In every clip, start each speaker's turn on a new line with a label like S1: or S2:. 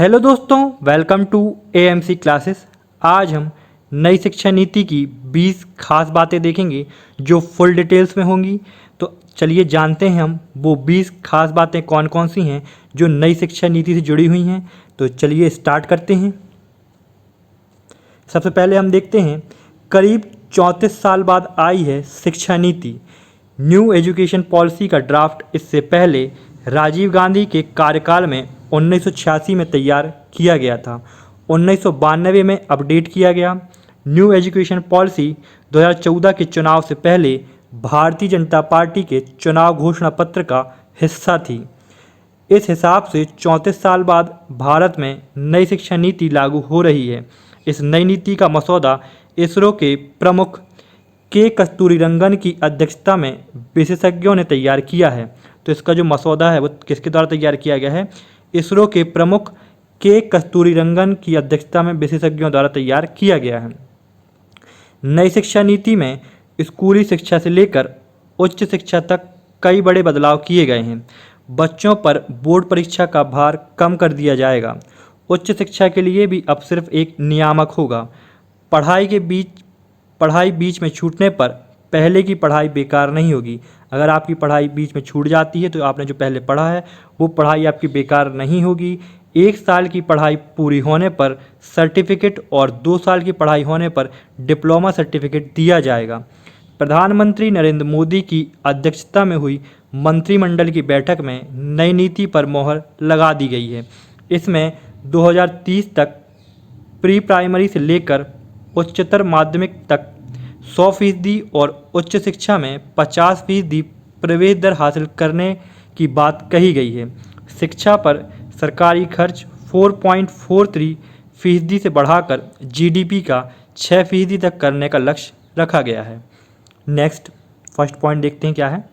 S1: Hello दोस्तों, welcome to AMC classes. आज हम नई शिक्षा नीति की 20 खास बातें देखेंगे जो फुल डिटेल्स में होंगी। तो चलिए जानते हैं हम वो 20 खास बातें कौन कौन सी हैं जो नई शिक्षा नीति से जुड़ी हुई हैं। तो चलिए स्टार्ट करते हैं। सबसे पहले हम देखते हैं, करीब 34 साल बाद आई है शिक्षा नीति। न्यू एजुकेशन पॉलिसी का ड्राफ्ट इससे पहले राजीव गांधी के कार्यकाल में 1986 में तैयार किया गया था। 1992 में अपडेट किया गया। न्यू एजुकेशन पॉलिसी 2014 के चुनाव से पहले भारतीय जनता पार्टी के चुनाव घोषणा पत्र का हिस्सा थी। इस हिसाब से 34 साल बाद भारत में नई शिक्षा नीति लागू हो रही है। इस नई नीति का मसौदा इसरो के प्रमुख के कस्तूरीरंगन की अध्यक्षता में विशेषज्ञों ने तैयार किया है। तो इसका जो मसौदा है वो किसके द्वारा तैयार किया गया है? इसरो के प्रमुख के कस्तूरीरंगन की अध्यक्षता में विशेषज्ञों द्वारा तैयार किया गया है। नई शिक्षा नीति में स्कूली शिक्षा से लेकर उच्च शिक्षा तक कई बड़े बदलाव किए गए हैं। बच्चों पर बोर्ड परीक्षा का भार कम कर दिया जाएगा। उच्च शिक्षा के लिए भी अब सिर्फ एक नियामक होगा। पढ़ाई बीच में छूटने पर पहले की पढ़ाई बेकार नहीं होगी। अगर आपकी पढ़ाई बीच में छूट जाती है तो आपने जो पहले पढ़ा है वो पढ़ाई आपकी बेकार नहीं होगी। 1 साल की पढ़ाई पूरी होने पर सर्टिफिकेट और 2 साल की पढ़ाई होने पर डिप्लोमा सर्टिफिकेट दिया जाएगा। प्रधानमंत्री नरेंद्र मोदी की अध्यक्षता में हुई मंत्रिमंडल की बैठक में नई नीति पर मोहर लगा दी गई है। इसमें 2030 तक प्री प्राइमरी से लेकर उच्चतर माध्यमिक तक 100% और उच्च शिक्षा में 50% प्रवेश दर हासिल करने की बात कही गई है। शिक्षा पर सरकारी खर्च 4.43% से बढ़ाकर जीडीपी का 6% तक करने का लक्ष्य रखा गया है। नेक्स्ट फर्स्ट पॉइंट देखते हैं क्या है।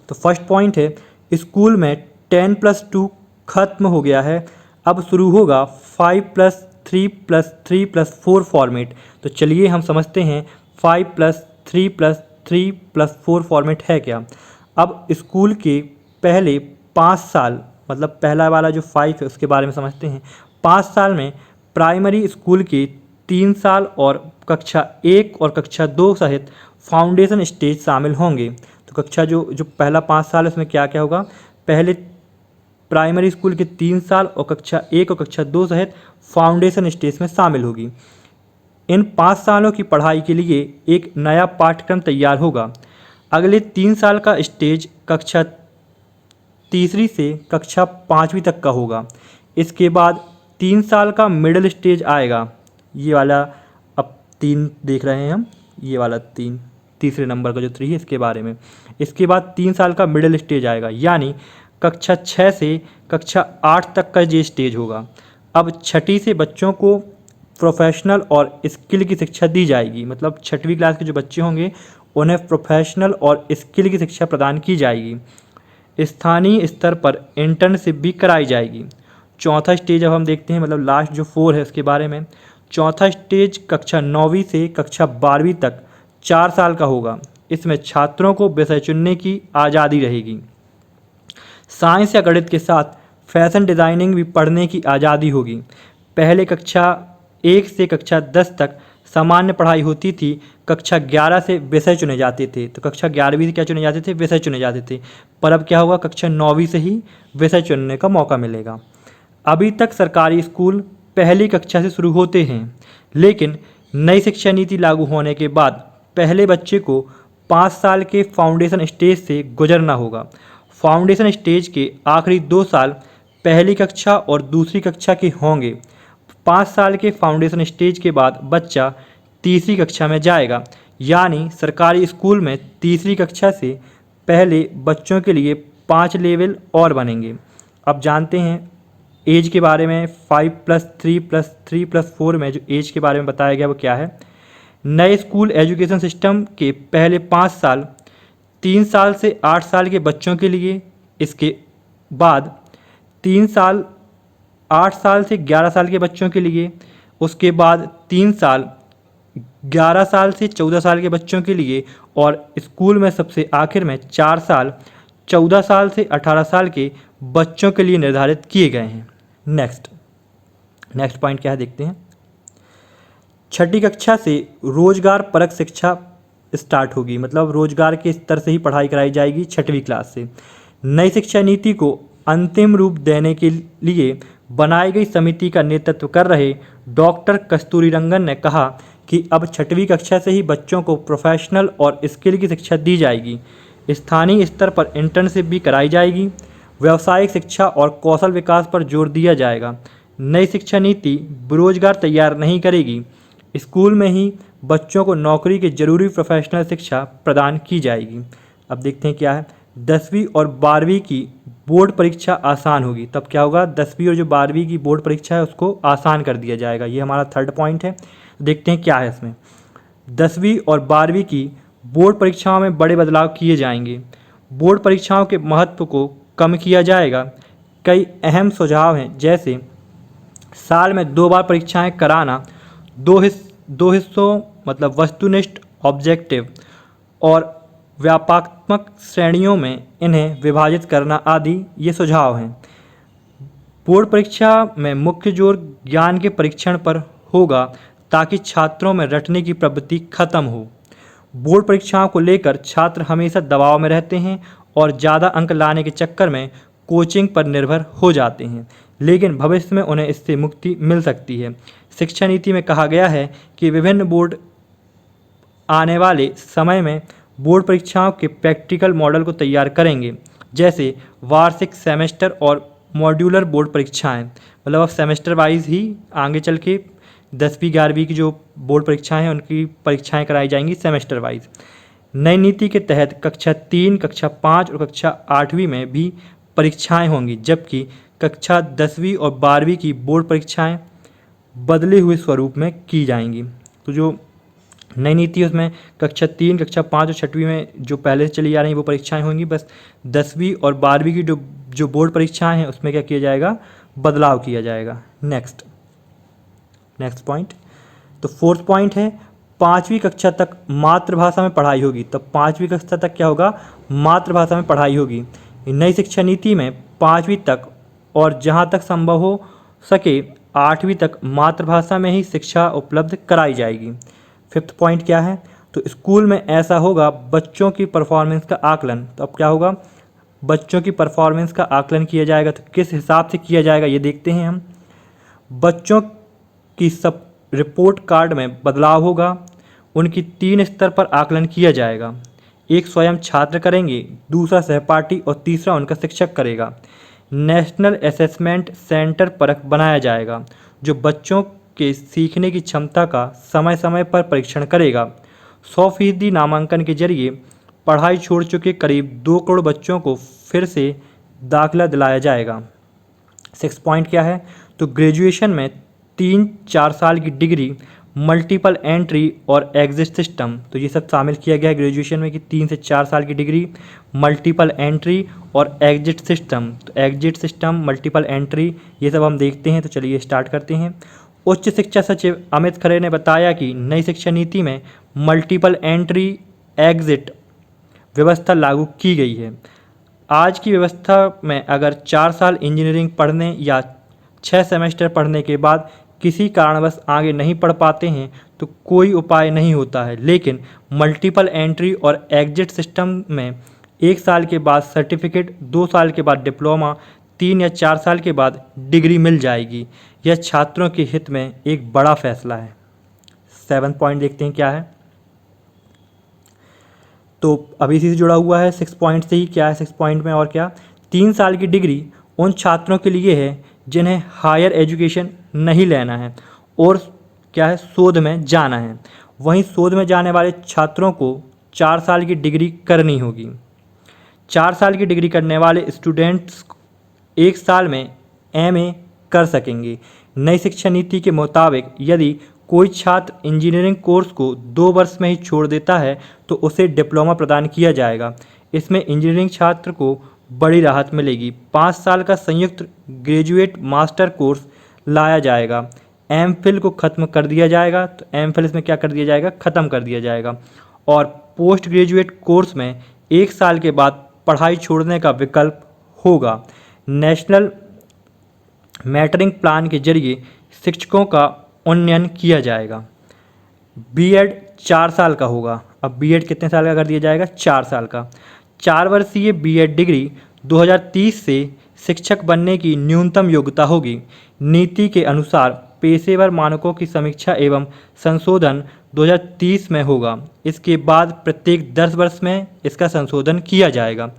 S1: तो फर्स्ट पॉइंट है, स्कूल में 10+2 खत्म हो गया है। अब शुरू होगा 5+3+3+4 फॉर्मेट। तो चलिए हम समझते हैं 5+3+3+4 फॉर्मेट है क्या। अब स्कूल के पहले 5 साल, मतलब पहला वाला जो 5 है उसके बारे में समझते हैं। 5 साल में प्राइमरी स्कूल के 3 साल और कक्षा 1 और कक्षा 2 सहित फाउंडेशन स्टेज शामिल होंगे। तो कक्षा जो पहला 5 साल है उसमें क्या क्या होगा? पहले प्राइमरी स्कूल के 3 साल और कक्षा 1 और कक्षा 2 सहित फाउंडेशन स्टेज में शामिल होगी। इन 5 सालों की पढ़ाई के लिए एक नया पाठ्यक्रम तैयार होगा। अगले 3 साल का स्टेज कक्षा 3 से कक्षा 5वीं तक का होगा। इसके बाद 3 साल का मिडिल स्टेज आएगा। ये वाला अब 3 देख रहे हैं हम, ये वाला 3, तीसरे नंबर का जो 3 है इसके बारे में। इसके बाद 3 साल का मिडिल स्टेज आएगा, यानी कक्षा 6 से कक्षा 8 तक का ये स्टेज होगा। अब छठी से बच्चों को प्रोफेशनल और स्किल की शिक्षा दी जाएगी। मतलब 6वीं क्लास के जो बच्चे होंगे उन्हें प्रोफेशनल और स्किल की शिक्षा प्रदान की जाएगी। स्थानीय स्तर पर इंटर्नशिप भी कराई जाएगी। चौथा स्टेज अब हम देखते हैं, मतलब लास्ट जो 4 है उसके बारे में। चौथा स्टेज कक्षा 9वीं से कक्षा 12वीं तक 4 साल का होगा। इसमें छात्रों को विषय चुनने की आज़ादी रहेगी। साइंस या गणित के साथ फैशन डिज़ाइनिंग भी पढ़ने की आज़ादी होगी। पहले कक्षा 1 से कक्षा 10 तक सामान्य पढ़ाई होती थी। कक्षा 11 से विषय चुने जाते थे। तो कक्षा 11वीं से क्या चुने जाते थे? विषय चुने जाते थे। पर अब क्या होगा? कक्षा 9वीं से ही विषय चुनने का मौका मिलेगा। अभी तक सरकारी स्कूल पहली कक्षा से शुरू होते हैं, लेकिन नई शिक्षा नीति लागू होने के बाद पहले बच्चे को 5 साल के फाउंडेशन स्टेज से गुजरना होगा। फाउंडेशन स्टेज के आखिरी 2 साल पहली कक्षा और दूसरी कक्षा के होंगे। 5 साल के फाउंडेशन स्टेज के बाद बच्चा तीसरी कक्षा में जाएगा, यानी सरकारी स्कूल में तीसरी कक्षा से पहले बच्चों के लिए 5 लेवल और बनेंगे। अब जानते हैं एज के बारे में। 5+3+3+4 में जो एज के बारे में बताया गया वो क्या है। नए स्कूल एजुकेशन सिस्टम के पहले 5 साल 3 साल से 8 साल के बच्चों के लिए। इसके बाद 3 साल 8 साल से 11 साल के बच्चों के लिए। उसके बाद 3 साल 11 साल से 14 साल के बच्चों के लिए। और स्कूल में सबसे आखिर में 4 साल 14 साल से 18 साल के बच्चों के लिए निर्धारित किए गए हैं। नेक्स्ट पॉइंट क्या है देखते हैं। छठी कक्षा से रोजगार परक शिक्षा स्टार्ट होगी, मतलब रोजगार के स्तर से ही पढ़ाई कराई जाएगी छठवीं क्लास से। नई शिक्षा नीति को अंतिम रूप देने के लिए बनाई गई समिति का नेतृत्व कर रहे डॉक्टर कस्तूरीरंगन ने कहा कि अब छठवीं कक्षा से ही बच्चों को प्रोफेशनल और स्किल की शिक्षा दी जाएगी। स्थानीय स्तर पर इंटर्नशिप भी कराई जाएगी। व्यावसायिक शिक्षा और कौशल विकास पर जोर दिया जाएगा। नई शिक्षा नीति बेरोजगार तैयार नहीं करेगी। स्कूल में ही बच्चों को नौकरी के जरूरी प्रोफेशनल शिक्षा प्रदान की जाएगी। अब देखते हैं क्या है। 10वीं और 12वीं की बोर्ड परीक्षा आसान होगी। तब क्या होगा, 10वीं और जो 12वीं की बोर्ड परीक्षा है उसको आसान कर दिया जाएगा। ये हमारा थर्ड पॉइंट है। देखते हैं क्या है इसमें। 10वीं और 12वीं की बोर्ड परीक्षाओं में बड़े बदलाव किए जाएंगे। बोर्ड परीक्षाओं के महत्व को कम किया जाएगा। कई अहम सुझाव हैं, जैसे साल में 2 बार परीक्षाएं कराना, दो हिस्सों मतलब वस्तुनिष्ठ ऑब्जेक्टिव और व्यापकात्मक श्रेणियों में इन्हें विभाजित करना आदि ये सुझाव हैं। बोर्ड परीक्षा में मुख्य जोर ज्ञान के परीक्षण पर होगा ताकि छात्रों में रटने की प्रवृत्ति खत्म हो। बोर्ड परीक्षाओं को लेकर छात्र हमेशा दबाव में रहते हैं और ज़्यादा अंक लाने के चक्कर में कोचिंग पर निर्भर हो जाते हैं, लेकिन भविष्य में उन्हें इससे मुक्ति मिल सकती है। शिक्षा नीति में कहा गया है कि विभिन्न बोर्ड आने वाले समय में बोर्ड परीक्षाओं के प्रैक्टिकल मॉडल को तैयार करेंगे, जैसे वार्षिक, सेमेस्टर और मॉड्यूलर बोर्ड परीक्षाएं। मतलब अब सेमेस्टर वाइज ही आगे चल के 10वीं 11वीं की जो बोर्ड परीक्षाएं हैं उनकी परीक्षाएं कराई जाएंगी सेमेस्टर वाइज। नई नीति के तहत कक्षा 3, कक्षा 5 और कक्षा 8वीं में भी परीक्षाएं होंगी, जबकि कक्षा 10वीं और 12वीं की बोर्ड परीक्षाएं बदले हुए स्वरूप में की जाएंगी। तो जो नई नीति है उसमें कक्षा 3, कक्षा 5 और 6वीं में जो पहले से चली आ रही वो परीक्षाएं होंगी, बस 10वीं और 12वीं की जो बोर्ड परीक्षाएं हैं उसमें क्या किया जाएगा, बदलाव किया जाएगा। Next point. तो फोर्थ पॉइंट है 5वीं कक्षा तक मातृभाषा में पढ़ाई होगी। तब 5वीं कक्षा तक क्या होगा, मातृभाषा में पढ़ाई होगी। नई शिक्षा नीति में 5वीं तक और जहाँ तक संभव हो सके 8वीं तक मातृभाषा में ही शिक्षा उपलब्ध कराई जाएगी। फिफ्थ पॉइंट क्या है, तो स्कूल में ऐसा होगा बच्चों की परफॉर्मेंस का आकलन। तो अब क्या होगा, बच्चों की परफॉर्मेंस का आकलन किया जाएगा। तो किस हिसाब से किया जाएगा ये देखते हैं हम। बच्चों की सब रिपोर्ट कार्ड में बदलाव होगा। उनकी 3 स्तर पर आकलन किया जाएगा। एक स्वयं छात्र करेंगे, दूसरा सहपाठी और तीसरा उनका शिक्षक करेगा। नेशनल असेसमेंट सेंटर परख बनाया जाएगा जो बच्चों के सीखने की क्षमता का समय समय पर परीक्षण करेगा। 100% नामांकन के जरिए पढ़ाई छोड़ चुके करीब 2 करोड़ बच्चों को फिर से दाखिला दिलाया जाएगा। 6 पॉइंट क्या है, तो ग्रेजुएशन में 3-4 साल की डिग्री, मल्टीपल एंट्री और एग्जिट सिस्टम। तो ये सब शामिल किया गया है ग्रेजुएशन में कि 3 से 4 साल की डिग्री, मल्टीपल एंट्री और एग्जिट सिस्टम। तो एग्जिट सिस्टम, मल्टीपल एंट्री ये सब हम देखते हैं। तो चलिए स्टार्ट करते हैं। उच्च शिक्षा सचिव अमित खरे ने बताया कि नई शिक्षा नीति में मल्टीपल एंट्री एग्जिट व्यवस्था लागू की गई है। आज की व्यवस्था में अगर 4 साल इंजीनियरिंग पढ़ने या 6 सेमेस्टर पढ़ने के बाद किसी कारणवश आगे नहीं पढ़ पाते हैं तो कोई उपाय नहीं होता है, लेकिन मल्टीपल एंट्री और एग्जिट सिस्टम में 1 साल के बाद सर्टिफिकेट, 2 साल के बाद डिप्लोमा, 3 या 4 साल के बाद डिग्री मिल जाएगी। यह छात्रों के हित में एक बड़ा फैसला है। 7 पॉइंट देखते हैं क्या है। तो अभी इसी से जुड़ा हुआ है 6 पॉइंट से ही। क्या है 6 पॉइंट में और क्या, 3 साल की डिग्री उन छात्रों के लिए है जिन्हें हायर एजुकेशन नहीं लेना है और क्या है, शोध में जाना है। वहीं शोध में जाने वाले छात्रों को 4 साल की डिग्री करनी होगी। 4 साल की डिग्री करने वाले स्टूडेंट्स 1 साल में MA कर सकेंगे। नई शिक्षा नीति के मुताबिक यदि कोई छात्र इंजीनियरिंग कोर्स को 2 वर्ष में ही छोड़ देता है तो उसे डिप्लोमा प्रदान किया जाएगा। इसमें इंजीनियरिंग छात्र को बड़ी राहत मिलेगी। 5 साल का संयुक्त ग्रेजुएट मास्टर कोर्स लाया जाएगा। MPhil को ख़त्म कर दिया जाएगा। तो MPhil इसमें क्या कर दिया जाएगा, ख़त्म कर दिया जाएगा। और पोस्ट ग्रेजुएट कोर्स में 1 साल के बाद पढ़ाई छोड़ने का विकल्प होगा। नेशनल मेटरिंग प्लान के जरिए शिक्षकों का उन्नयन किया जाएगा। बीएड 4 साल का होगा। अब बीएड कितने साल का कर दिया जाएगा? 4 साल का। 4 वर्षीय बीएड डिग्री 2030 से शिक्षक बनने की न्यूनतम योग्यता होगी। नीति के अनुसार पेशेवर मानकों की समीक्षा एवं संशोधन 2030 में होगा। इसके बाद प्रत्येक 10 वर्ष में इसका संशोधन किया जाएगा।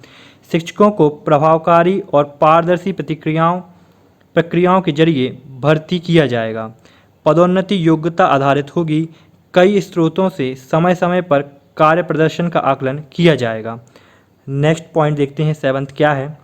S1: शिक्षकों को प्रभावकारी और पारदर्शी प्रक्रियाओं के जरिए भर्ती किया जाएगा। पदोन्नति योग्यता आधारित होगी। कई स्रोतों से समय समय पर कार्य प्रदर्शन का आकलन किया जाएगा। नेक्स्ट पॉइंट देखते हैं, 7th क्या है।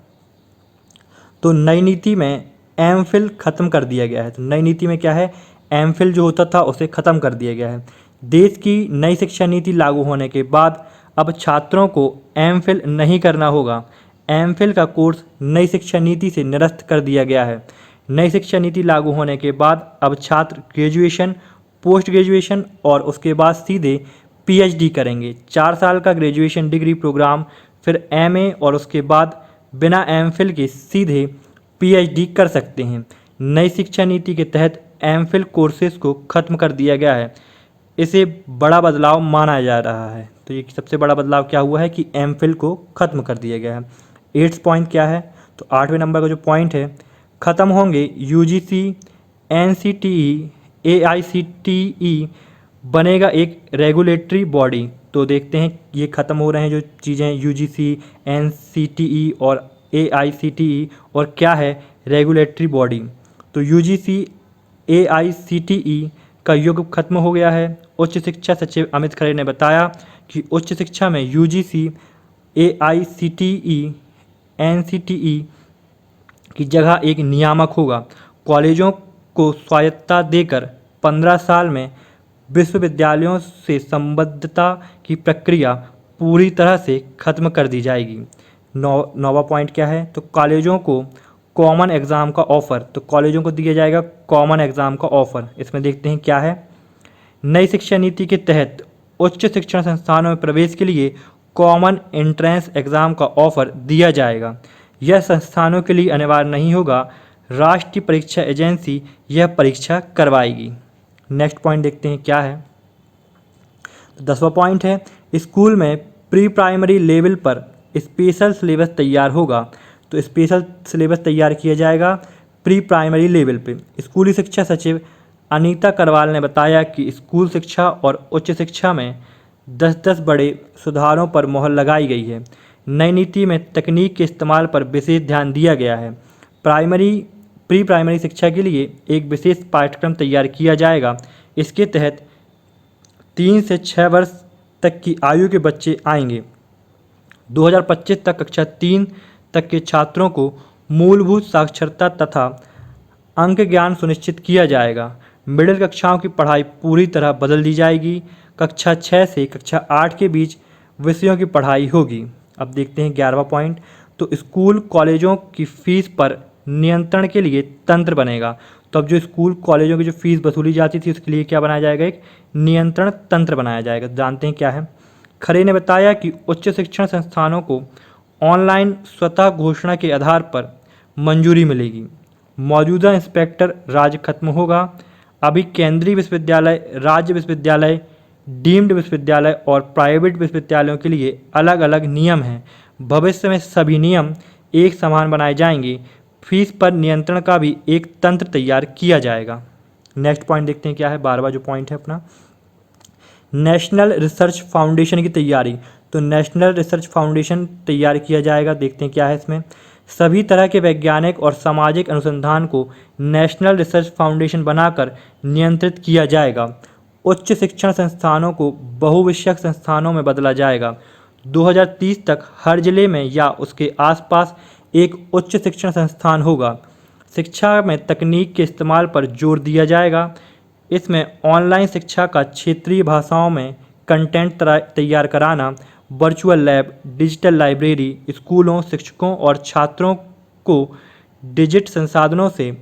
S1: तो नई नीति में एमफिल खत्म कर दिया गया है। तो नई नीति में क्या है? एमफिल जो होता था उसे खत्म कर दिया गया है। देश की नई शिक्षा नीति लागू होने के बाद अब छात्रों को एमफिल नहीं करना होगा। एमफिल का कोर्स नई शिक्षा नीति से निरस्त कर दिया गया है। नई शिक्षा नीति लागू होने के बाद अब छात्र ग्रेजुएशन, पोस्ट ग्रेजुएशन और उसके बाद सीधे पीएचडी करेंगे। 4 साल का ग्रेजुएशन डिग्री प्रोग्राम, फिर एमए और उसके बाद बिना एमफिल के सीधे पीएचडी कर सकते हैं। नई शिक्षा नीति के तहत एमफिल कोर्सेज को खत्म कर दिया गया है। इसे बड़ा बदलाव माना जा रहा है। तो ये सबसे बड़ा बदलाव क्या हुआ है कि एमफिल को खत्म कर दिया गया है। 8th पॉइंट क्या है? तो 8वें नंबर का जो पॉइंट है, खत्म होंगे यूजीसी, एनसीटीई, एआईसीटीई बनेगा एक रेगुलेटरी बॉडी। तो देखते हैं ये ख़त्म हो रहे हैं जो चीज़ें, यूजीसी, एनसीटीई और एआईसीटीई, और क्या है? Regulatory body. तो यूजीसी, एआईसीटीई का युग खत्म हो गया है। उच्च शिक्षा सचिव अमित खरे ने बताया कि उच्च शिक्षा में यूजीसी, एआईसीटीई, एनसीटीई की जगह एक नियामक होगा। कॉलेजों को स्वायत्तता देकर 15 साल में विश्वविद्यालयों से संबद्धता की प्रक्रिया पूरी तरह से खत्म कर दी जाएगी। 9वां पॉइंट क्या है? तो कॉलेजों को कॉमन एग्ज़ाम का ऑफ़र। तो कॉलेजों को दिया जाएगा कॉमन एग्ज़ाम का ऑफ़र। इसमें देखते हैं क्या है। नई शिक्षा नीति के तहत उच्च शिक्षण संस्थानों में प्रवेश के लिए कॉमन एंट्रेंस एग्ज़ाम का ऑफ़र दिया जाएगा। यह संस्थानों के लिए अनिवार्य नहीं होगा। राष्ट्रीय परीक्षा एजेंसी यह परीक्षा करवाएगी। नेक्स्ट पॉइंट देखते हैं क्या है। 10वां पॉइंट है, स्कूल में प्री प्राइमरी लेवल पर स्पेशल सिलेबस तैयार होगा। तो स्पेशल सिलेबस तैयार किया जाएगा प्री प्राइमरी लेवल पे। स्कूली शिक्षा सचिव अनीता करवाल ने बताया कि स्कूल शिक्षा और उच्च शिक्षा में 10-10 बड़े सुधारों पर मोहर लगाई गई है। नई नीति में तकनीक के इस्तेमाल पर विशेष ध्यान दिया गया है। प्री प्राइमरी शिक्षा के लिए एक विशेष पाठ्यक्रम तैयार किया जाएगा। इसके तहत 3 से 6 वर्ष तक की आयु के बच्चे आएंगे। 2025 तक कक्षा 3 तक के छात्रों को मूलभूत साक्षरता तथा अंक ज्ञान सुनिश्चित किया जाएगा। मिडिल कक्षाओं की पढ़ाई पूरी तरह बदल दी जाएगी। कक्षा 6 से कक्षा 8 के बीच विषयों की पढ़ाई होगी। अब देखते हैं 11वां पॉइंट। तो स्कूल कॉलेजों की फ़ीस पर नियंत्रण के लिए तंत्र बनेगा। तो अब जो स्कूल कॉलेजों की जो फ़ीस वसूली जाती थी उसके लिए क्या बनाया जाएगा? एक नियंत्रण तंत्र बनाया जाएगा। जानते हैं क्या है। खरे ने बताया कि उच्च शिक्षण संस्थानों को ऑनलाइन स्वतः घोषणा के आधार पर मंजूरी मिलेगी। मौजूदा इंस्पेक्टर राज खत्म होगा। अभी केंद्रीय विश्वविद्यालय, राज्य विश्वविद्यालय, डीम्ड विश्वविद्यालय और प्राइवेट विश्वविद्यालयों के लिए अलग अलग नियम हैं। भविष्य में सभी नियम एक समान बनाए जाएंगे। फीस पर नियंत्रण का भी एक तंत्र तैयार किया जाएगा। नेक्स्ट पॉइंट देखते हैं क्या है। 12वां जो पॉइंट है अपना, नेशनल रिसर्च फाउंडेशन की तैयारी। तो नेशनल रिसर्च फाउंडेशन तैयार किया जाएगा। देखते हैं क्या है इसमें। सभी तरह के वैज्ञानिक और सामाजिक अनुसंधान को नेशनल रिसर्च फाउंडेशन बनाकर नियंत्रित किया जाएगा। उच्च शिक्षण संस्थानों को बहुविषयक संस्थानों में बदला जाएगा। 2030 तक हर जिले में या उसके आसपास एक उच्च शिक्षण संस्थान होगा। शिक्षा में तकनीक के इस्तेमाल पर जोर दिया जाएगा। इसमें ऑनलाइन शिक्षा का क्षेत्रीय भाषाओं में कंटेंट तैयार कराना, वर्चुअल लैब, डिजिटल लाइब्रेरी, स्कूलों, शिक्षकों और छात्रों को डिजिटल संसाधनों से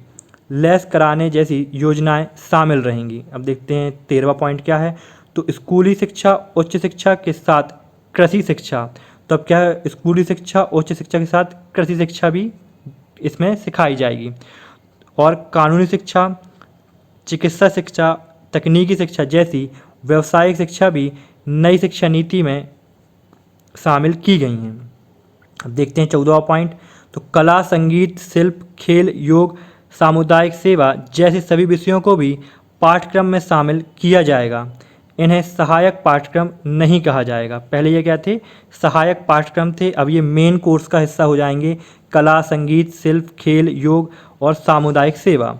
S1: लैस कराने जैसी योजनाएं शामिल रहेंगी। अब देखते हैं 13वां पॉइंट क्या है। तो स्कूली शिक्षा, उच्च शिक्षा के साथ कृषि शिक्षा। तो अब क्या है, स्कूली शिक्षा, उच्च शिक्षा के साथ कृषि शिक्षा भी इसमें सिखाई जाएगी। और कानूनी शिक्षा, चिकित्सा शिक्षा, तकनीकी शिक्षा जैसी व्यावसायिक शिक्षा भी नई शिक्षा नीति में शामिल की गई हैं। अब देखते हैं 14वां पॉइंट। तो कला, संगीत, शिल्प, खेल, योग, सामुदायिक सेवा जैसे सभी विषयों को भी पाठ्यक्रम में शामिल किया जाएगा। इन्हें सहायक पाठ्यक्रम नहीं कहा जाएगा। पहले ये क्या थे? सहायक पाठ्यक्रम थे, अब ये मेन कोर्स का हिस्सा हो जाएंगे। कला, संगीत, शिल्प, खेल, योग और सामुदायिक सेवा।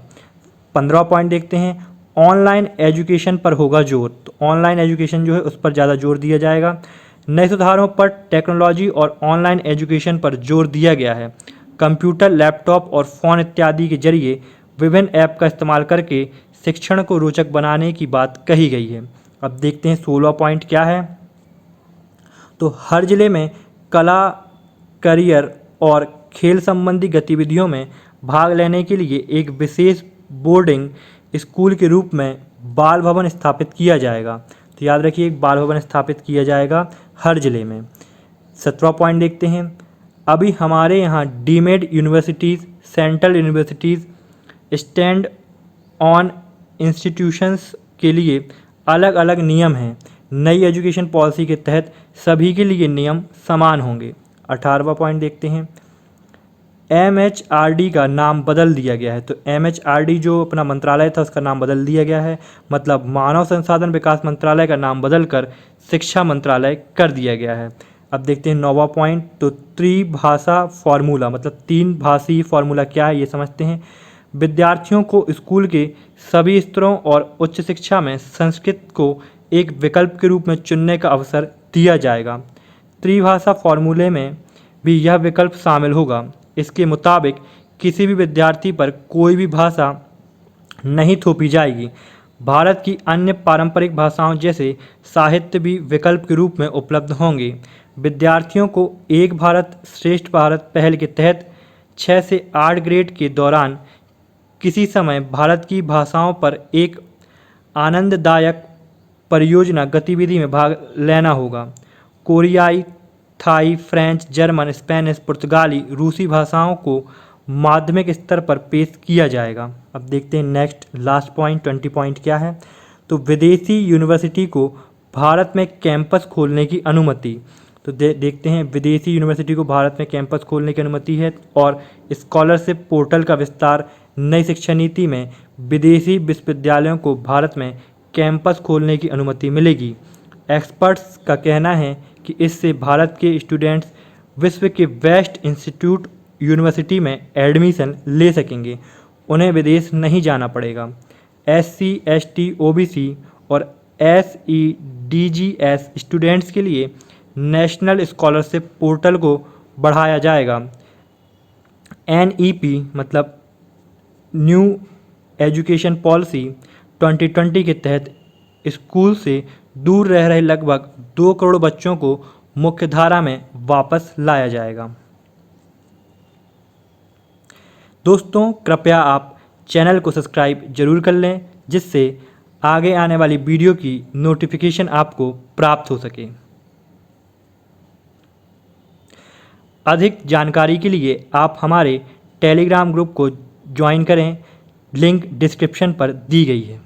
S1: 15वां पॉइंट देखते हैं। ऑनलाइन एजुकेशन पर होगा जोर। तो ऑनलाइन एजुकेशन जो है उस पर ज़्यादा जोर दिया जाएगा। नए सुधारों पर टेक्नोलॉजी और ऑनलाइन एजुकेशन पर जोर दिया गया है। कंप्यूटर, लैपटॉप और फ़ोन इत्यादि के जरिए विभिन्न ऐप का इस्तेमाल करके शिक्षण को रोचक बनाने की बात कही गई है। अब देखते हैं 16वां पॉइंट क्या है। तो हर जिले में कला, करियर और खेल संबंधी गतिविधियों में भाग लेने के लिए एक विशेष बोर्डिंग स्कूल के रूप में बाल भवन स्थापित किया जाएगा। तो याद रखिए, एक बाल भवन स्थापित किया जाएगा हर जिले में। 17वां पॉइंट देखते हैं। अभी हमारे यहाँ deemed universities, central universities, standalone institutions के लिए अलग अलग नियम हैं। नई एजुकेशन पॉलिसी के तहत सभी के लिए नियम समान होंगे। 18वां पॉइंट देखते हैं। MHRD का नाम बदल दिया गया है। तो MHRD जो अपना मंत्रालय था उसका नाम बदल दिया गया है, मतलब मानव संसाधन विकास मंत्रालय का नाम बदलकर शिक्षा मंत्रालय कर दिया गया है। अब देखते हैं 9वां पॉइंट। तो त्रिभाषा फार्मूला, मतलब 3 भाषी फार्मूला क्या है ये समझते हैं। विद्यार्थियों को स्कूल के सभी स्तरों और उच्च शिक्षा में संस्कृत को एक विकल्प के रूप में चुनने का अवसर दिया जाएगा। त्रिभाषा फार्मूले में भी यह विकल्प शामिल होगा। इसके मुताबिक किसी भी विद्यार्थी पर कोई भी भाषा नहीं थोपी जाएगी। भारत की अन्य पारंपरिक भाषाओं जैसे साहित्य भी विकल्प के रूप में उपलब्ध होंगे। विद्यार्थियों को एक भारत श्रेष्ठ भारत पहल के तहत 6 से 8 ग्रेड के दौरान किसी समय भारत की भाषाओं पर एक आनंददायक परियोजना गतिविधि में भाग लेना होगा। कोरियाई, थाई, फ्रेंच, जर्मन, स्पेनिश, पुर्तगाली, रूसी भाषाओं को माध्यमिक स्तर पर पेश किया जाएगा। अब देखते हैं नेक्स्ट लास्ट पॉइंट 20 पॉइंट क्या है। तो विदेशी यूनिवर्सिटी को भारत में कैंपस खोलने की अनुमति। तो देखते हैं, विदेशी यूनिवर्सिटी को भारत में कैंपस खोलने की अनुमति है। और स्कॉलरशिप पोर्टल का विस्तार। नई शिक्षा नीति में विदेशी विश्वविद्यालयों को भारत में कैंपस खोलने की अनुमति मिलेगी। एक्सपर्ट्स का कहना है कि इससे भारत के स्टूडेंट्स विश्व के बेस्ट इंस्टीट्यूट यूनिवर्सिटी में एडमिशन ले सकेंगे, उन्हें विदेश नहीं जाना पड़ेगा। SC, ST, OBC और SEDGS स्टूडेंट्स के लिए नेशनल स्कॉलरशिप पोर्टल को बढ़ाया जाएगा। NEP मतलब न्यू एजुकेशन पॉलिसी 2020 के तहत स्कूल से दूर रह रहे लगभग 2 करोड़ बच्चों को मुख्यधारा में वापस लाया जाएगा। दोस्तों, कृपया आप चैनल को सब्सक्राइब जरूर कर लें, जिससे आगे आने वाली वीडियो की नोटिफिकेशन आपको प्राप्त हो सके। अधिक जानकारी के लिए आप हमारे टेलीग्राम ग्रुप को ज्वाइन करें, लिंक डिस्क्रिप्शन पर दी गई है।